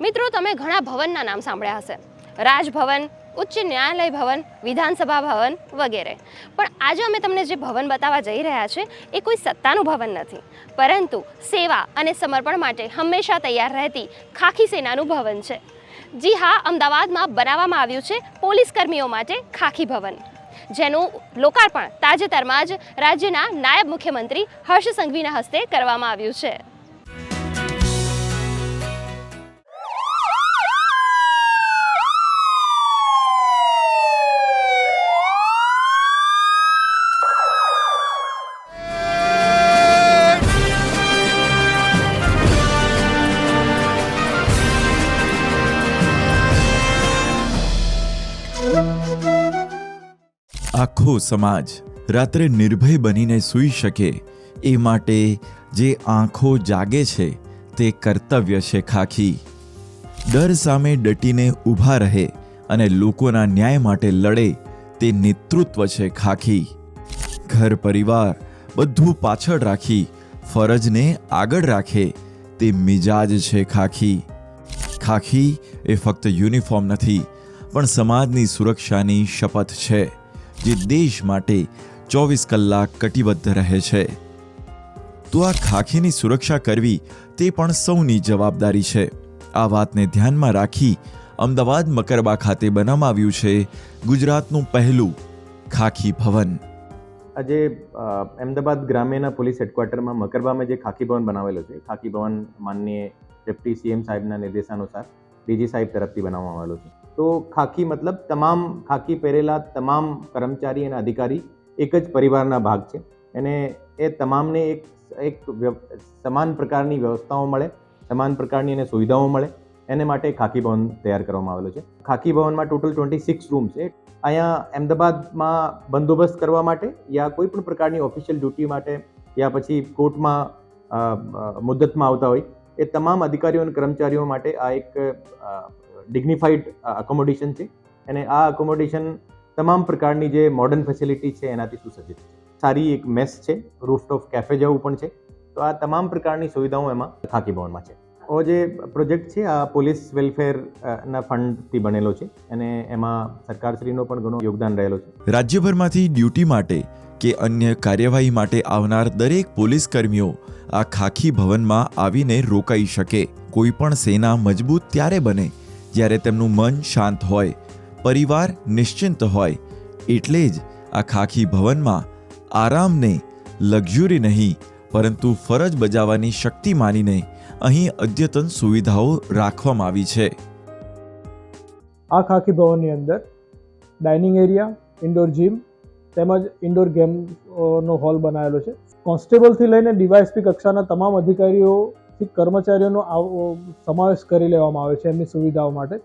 મિત્રો, તમે ઘણા ભવનના નામ સાંભળ્યા હશે. રાજભવન, ઉચ્ચ ન્યાયાલય ભવન, વિધાનસભા ભવન વગેરે. પણ આજે અમે તમને જે ભવન બતાવવા જઈ રહ્યા છે એ કોઈ સત્તાનું ભવન નથી, પરંતુ સેવા અને સમર્પણ માટે હંમેશા તૈયાર રહેતી ખાખી સેનાનું ભવન છે. જી હા, અમદાવાદમાં બનાવવામાં આવ્યું છે પોલીસ કર્મીઓ માટે ખાખી ભવન, જેનું લોકાર્પણ તાજેતરમાં જ રાજ્યના નાયબ મુખ્યમંત્રી હર્ષ સંઘવીના હસ્તે કરવામાં આવ્યું છે. આખો સમાજ રાત્રે નિર્ભય બનીને સૂઈ શકે એ માટે જે આંખો જાગે છે તે કર્તવ્ય છે ખાખી. ડર સામે ડટીને ઊભા રહે અને લોકોના ન્યાય માટે લડે તે નેતૃત્વ છે ખાખી. ઘર પરિવાર બધું પાછળ રાખી ફરજને આગળ રાખે તે મિજાજ છે ખાખી. ખાખી એ ફક્ત યુનિફોર્મ નથી, પણ સમાજની સુરક્ષાની શપથ છે, જે દેશ માટે 24 કલાક કટિબદ્ધ રહે છે. તો આ ખાખીની સુરક્ષા કરવી તે પણ સૌની જવાબદારી છે. આ વાતને ધ્યાનમાં રાખી અમદાવાદ મકરબા ખાતે બનાવવામાં આવ્યું છે ગુજરાતનું પહેલું ખાખી ભવન. આજે અમદાવાદ ગ્રામ્યના પોલીસ હેડક્વાર્ટરમાં મકરબામાં જે ખાખી ભવન બનાવેલો છે, ખાખી ભવન માનનીય ડેપ્યુટી સીએમ સાહેબના નિર્દેશાનુસાર ડીજી સાહેબ તરફથી બનાવવામાં આવેલો છે. તો ખાખી મતલબ તમામ ખાખી પહેરેલા તમામ કર્મચારી અને અધિકારી એક જ પરિવારના ભાગ છે, અને એ તમામને એક સમાન પ્રકારની વ્યવસ્થાઓ મળે, સમાન પ્રકારની એને સુવિધાઓ મળે, એને માટે ખાખી ભવન તૈયાર કરવામાં આવેલો છે. ખાખી ભવનમાં ટોટલ 26 રૂમ છે. અહીંયા અમદાવાદમાં બંદોબસ્ત કરવા માટે યા કોઈ પણ પ્રકારની ઓફિશિયલ ડ્યુટી માટે યા પછી કોર્ટમાં મુદ્દતમાં આવતા હોય એ તમામ અધિકારીઓ અને કર્મચારીઓ માટે આ એક ડિગ્નિફાઈડ અકોમોડેશન છે, અને આ અકોમોડેશન તમામ પ્રકારની જે મોડર્ન ફેસિલિટી છે એનાથી સુસજ્જિત છે. સારી એક મેસ છે, રૂફટોપ કેફે જેવું પણ છે. તો આ તમામ પ્રકારની સુવિધાઓ એમાં ખાખી ભવનમાં છે. જે પ્રોજેક્ટ છે આ પોલીસ વેલફેર ના ફંડથી બનેલો છે, અને એમાં સરકારશ્રીનો પણ ઘણો યોગદાન રહેલો છે. રાજ્યભરમાંથી ડ્યુટી માટે કે અન્ય કાર્યવાહી માટે આવનાર દરેક પોલીસ કર્મીઓ આ ખાખી ભવનમાં આવીને રોકાઈ શકે. કોઈ પણ સેના મજબૂત ત્યારે બને જ્યારે તેમનું મન શાંત હોય, પરિવાર નિશ્ચિંત હોય. એટલે જ આ ખાખી ભવનમાં આરામને લક્ઝરી નહીં, પરંતુ ફરજ બજાવવાની શક્તિ માનીને અહીં અદ્યતન સુવિધાઓ રાખવામાં આવી છે. આ ખાખી ભવનની અંદર ડાઇનિંગ એરિયા, ઇન્ડોર જીમ તેમજ ઇન્ડોર ગેમનો હોલ બનાવેલો છે. કોન્સ્ટેબલથી લઈને ડીવાયએસપી કક્ષાના તમામ અધિકારીઓથી કર્મચારીઓનો સમાવેશ કરી લેવામાં આવે છે એમની સુવિધાઓ માટે.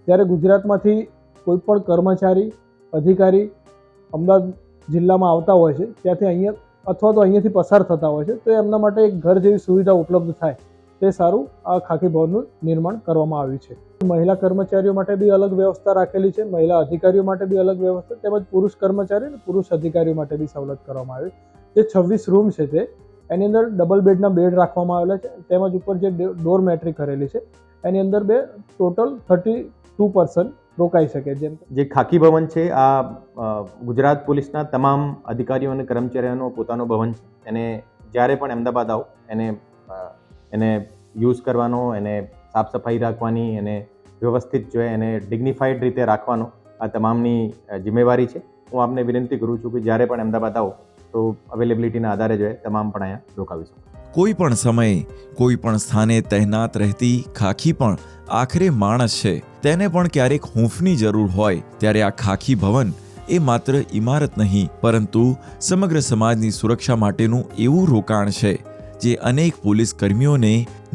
જ્યારે ગુજરાતમાંથી કોઈ પણ કર્મચારી, અધિકારી અમદાવાદ જિલ્લામાં આવતા હોય છે ત્યાંથી અહીંયા અથવા તો અહીંયાથી પસાર થતા હોય છે, તો એમના માટે એક ઘર જેવી સુવિધા ઉપલબ્ધ થાય તે સારું આ ખાખી ભવનનું નિર્માણ કરવામાં આવ્યું છે. મહિલા કર્મચારીઓ માટે બી અલગ વ્યવસ્થા રાખેલી છે, મહિલા અધિકારીઓ માટે બી અલગ વ્યવસ્થા, તેમજ પુરુષ કર્મચારી અને પુરુષ અધિકારીઓ માટે બી સવલત કરવામાં આવી. જે 26 રૂમ છે તે એની અંદર ડબલ બેડના બેડ રાખવામાં આવેલા છે, તેમજ ઉપર જે ડોરમેટ્રી કરેલી છે એની અંદર ટોટલ 32 પર્સન રોકાઈ શકે. જેમ જે ખાખી ભવન છે આ ગુજરાત પોલીસના તમામ અધિકારીઓ અને કર્મચારીઓનો પોતાનો ભવન છે. એને જ્યારે પણ અમદાવાદ આવો એને યુઝ કરવાનો, એને સાફ સફાઈ રાખવાની, એને વ્યવસ્થિત જોઈએ, એને ડિગ્નિફાઈડ રીતે રાખવાનો આ તમામની જિમ્મેવારી છે. હું આપને વિનંતી કરું છું કે જ્યારે પણ અમદાવાદ આવો તો અવેલેબિલિટીના આધારે જોઈએ તમામ પણ અહીંયા રોકાવી શકો. કોઈ પણ સમયે કોઈ પણ સ્થાને તહેનાત રહેતી ખાખી પણ આખરે માણસ છે. તેને પણ ક્યારેક હૂંફની જરૂર હોય ત્યારે આ ખાખી ભવન એ માત્ર ઇમારત નહીં, પરંતુ સમગ્ર સમાજની સુરક્ષા માટેનું એવું રોકાણ છે જે અનેક પોલીસ કર્મીઓને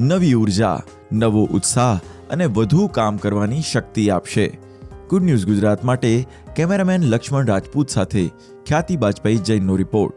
નવી ઉર્જા, નવો ઉત્સાહ અને વધુ કામ કરવાની શક્તિ આપશે. ગુડ ન્યૂઝ ગુજરાત માટે કેમેરામેન લક્ષ્મણ રાજપૂત સાથે ખ્યાતિ બાજપાઈ જૈનનો રિપોર્ટ.